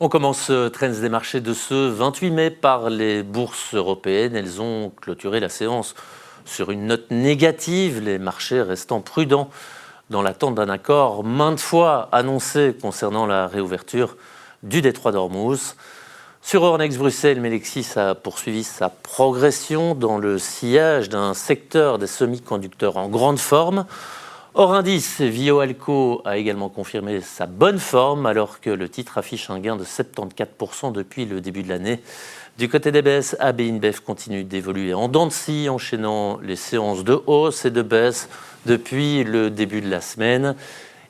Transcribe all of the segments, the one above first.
On commence Trends des marchés de ce 28 mai par les bourses européennes. Elles ont clôturé la séance sur une note négative, les marchés restant prudents dans l'attente d'un accord maintes fois annoncé concernant la réouverture du détroit d'Ormuz. Sur Euronext Bruxelles, Melexis a poursuivi sa progression dans le sillage d'un secteur des semi-conducteurs en grande forme. Hors indice, Vioalco a également confirmé sa bonne forme alors que le titre affiche un gain de 74% depuis le début de l'année. Du côté des baisses, AB InBev continue d'évoluer en dents de scie, enchaînant les séances de hausse et de baisse depuis le début de la semaine.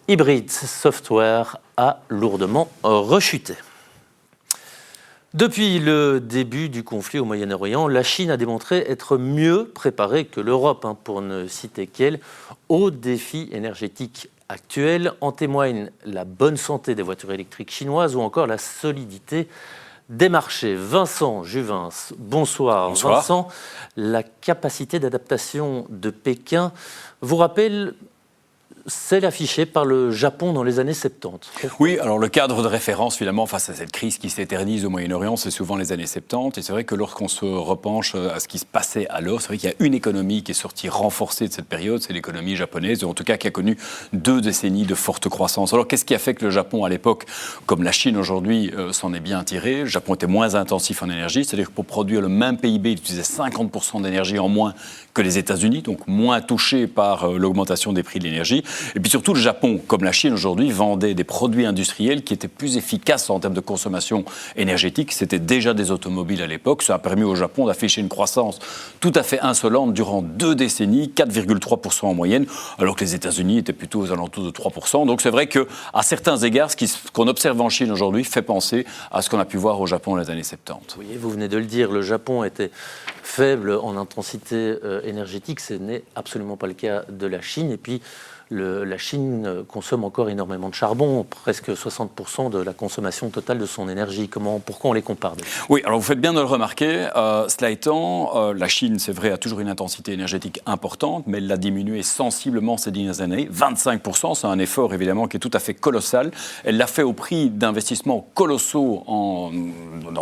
Hybrid Software a lourdement rechuté. Depuis le début du conflit au Moyen-Orient, la Chine a démontré être mieux préparée que l'Europe, pour ne citer qu'elle, aux défis énergétiques actuels. En témoigne la bonne santé des voitures électriques chinoises ou encore la solidité des marchés. Vincent Juvins, bonsoir. Bonsoir. Vincent, la capacité d'adaptation de Pékin vous rappelle celle affichée par le Japon dans les années 70. Oui, alors le cadre de référence, finalement, face à cette crise qui s'éternise au Moyen-Orient, c'est souvent les années 70. Et c'est vrai que lorsqu'on se repenche à ce qui se passait alors, c'est vrai qu'il y a une économie qui est sortie renforcée de cette période, c'est l'économie japonaise, ou en tout cas qui a connu 2 décennies de forte croissance. Alors qu'est-ce qui a fait que le Japon, à l'époque, comme la Chine aujourd'hui, s'en est bien tiré? Le Japon était moins intensif en énergie, c'est-à-dire que pour produire le même PIB, il utilisait 50% d'énergie en moins que les États-Unis, donc moins touché par l'augmentation des prix de l'énergie. Et puis surtout, le Japon, comme la Chine aujourd'hui, vendait des produits industriels qui étaient plus efficaces en termes de consommation énergétique. C'était déjà des automobiles à l'époque. Ça a permis au Japon d'afficher une croissance tout à fait insolente durant 2 décennies, 4,3% en moyenne, alors que les États-Unis étaient plutôt aux alentours de 3%. Donc c'est vrai qu'à certains égards, ce qu'on observe en Chine aujourd'hui fait penser à ce qu'on a pu voir au Japon dans les années 70. Oui, vous venez de le dire, le Japon était faible en intensité énergétique. Ce n'est absolument pas le cas de la Chine. Et puis, la Chine consomme encore énormément de charbon, presque 60% de la consommation totale de son énergie. Pourquoi on les compare? Oui, alors vous faites bien de le remarquer. Cela étant, la Chine, c'est vrai, a toujours une intensité énergétique importante, mais elle l'a diminuée sensiblement ces dernières années. 25%, c'est un effort évidemment qui est tout à fait colossal. Elle l'a fait au prix d'investissements colossaux en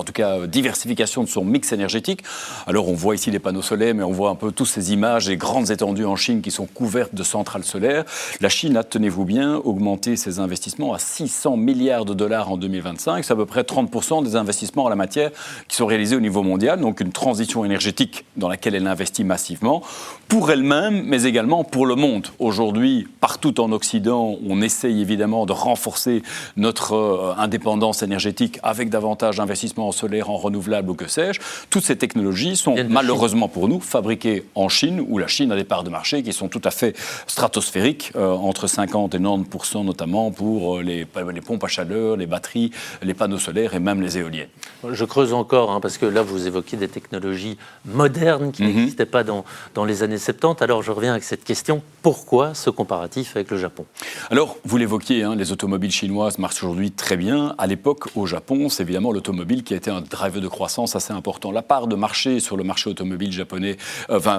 tout cas, diversification de son mix énergétique. Alors on voit ici les panneaux solaires, mais on voit un peu toutes ces images des grandes étendues en Chine qui sont couvertes de centrales solaires. La Chine a, tenez-vous bien, augmenté ses investissements à 600 milliards de dollars en 2025. C'est à peu près 30% des investissements en la matière qui sont réalisés au niveau mondial. Donc une transition énergétique dans laquelle elle investit massivement pour elle-même, mais également pour le monde. Aujourd'hui, partout en Occident, on essaye évidemment de renforcer notre indépendance énergétique avec davantage d'investissements en solaire, en renouvelable ou que sais-je. Toutes ces technologies sont malheureusement pour nous fabriquées en Chine, où la Chine a des parts de marché qui sont tout à fait stratosphériques. Entre 50 et 90% notamment pour les pompes à chaleur, les batteries, les panneaux solaires et même les éoliennes. Je creuse encore, parce que là vous évoquez des technologies modernes qui n'existaient pas dans les années 70. Alors je reviens avec cette question, pourquoi ce comparatif avec le Japon? Alors vous l'évoquiez, les automobiles chinoises marchent aujourd'hui très bien. À l'époque, au Japon, c'est évidemment l'automobile qui a été un driver de croissance assez important. La part de marché sur le marché automobile japonais,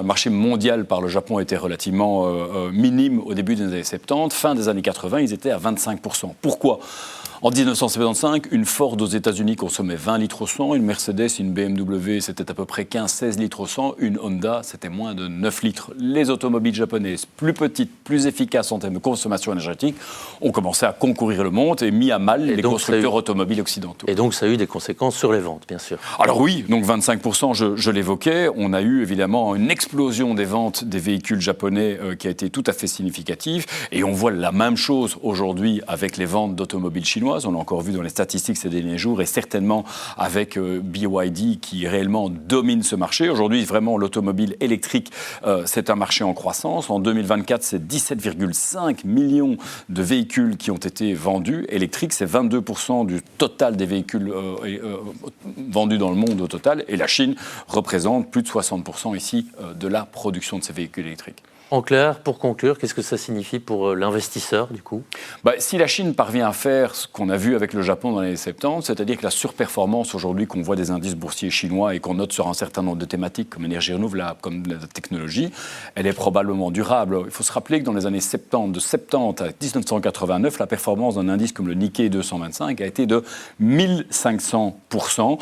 marché mondial par le Japon était relativement minime au début des années 70, fin des années 80, ils étaient à 25%. Pourquoi ? En 1975, une Ford aux États-Unis consommait 20 litres au 100, une Mercedes, une BMW, c'était à peu près 15-16 litres au 100, une Honda, c'était moins de 9 litres. Les automobiles japonaises, plus petites, plus efficaces en termes de consommation énergétique, ont commencé à concourir le monde et mis à mal les constructeurs automobiles occidentaux. Et donc ça a eu des conséquences sur les ventes, bien sûr. Alors oui, donc 25%, je l'évoquais, on a eu évidemment une explosion des ventes des véhicules japonais qui a été tout à fait significative, et on voit la même chose aujourd'hui avec les ventes d'automobiles chinoises. On l'a encore vu dans les statistiques ces derniers jours et certainement avec BYD qui réellement domine ce marché. Aujourd'hui, vraiment, l'automobile électrique, c'est un marché en croissance. En 2024, c'est 17,5 millions de véhicules qui ont été vendus électriques. C'est 22% du total des véhicules vendus dans le monde au total. Et la Chine représente plus de 60% ici de la production de ces véhicules électriques. En clair, pour conclure, qu'est-ce que ça signifie pour l'investisseur, du coup ? Si la Chine parvient à faire ce qu'on a vu avec le Japon dans les années 70, c'est-à-dire que la surperformance aujourd'hui qu'on voit des indices boursiers chinois et qu'on note sur un certain nombre de thématiques comme l'énergie renouvelable, comme la technologie, elle est probablement durable. Il faut se rappeler que dans les années 70, de 70 à 1989, la performance d'un indice comme le Nikkei 225 a été de 1500%.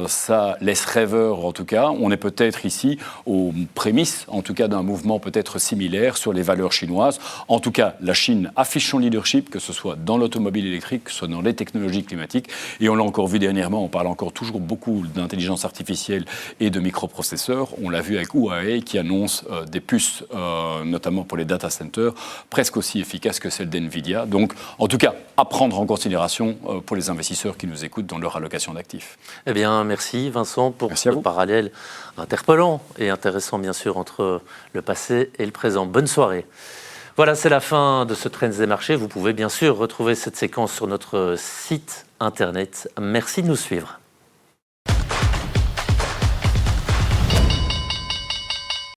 Ça laisse rêveur en tout cas. On est peut-être ici aux prémices, en tout cas, d'un mouvement peut-être similaire sur les valeurs chinoises. En tout cas, la Chine affiche son leadership, que ce soit dans l'automobile électrique, que ce soit dans les technologies climatiques. Et on l'a encore vu dernièrement, on parle encore toujours beaucoup d'intelligence artificielle et de microprocesseurs. On l'a vu avec Huawei qui annonce des puces, notamment pour les data centers, presque aussi efficaces que celles d'NVIDIA. Donc, en tout cas, à prendre en considération pour les investisseurs qui nous écoutent dans leur allocation d'actifs. Eh bien, merci Vincent pour ce parallèle interpellant et intéressant, bien sûr, entre le passé et le présent. Bonne soirée. Voilà, c'est la fin de ce Trends des marchés. Vous pouvez bien sûr retrouver cette séquence sur notre site internet. Merci de nous suivre.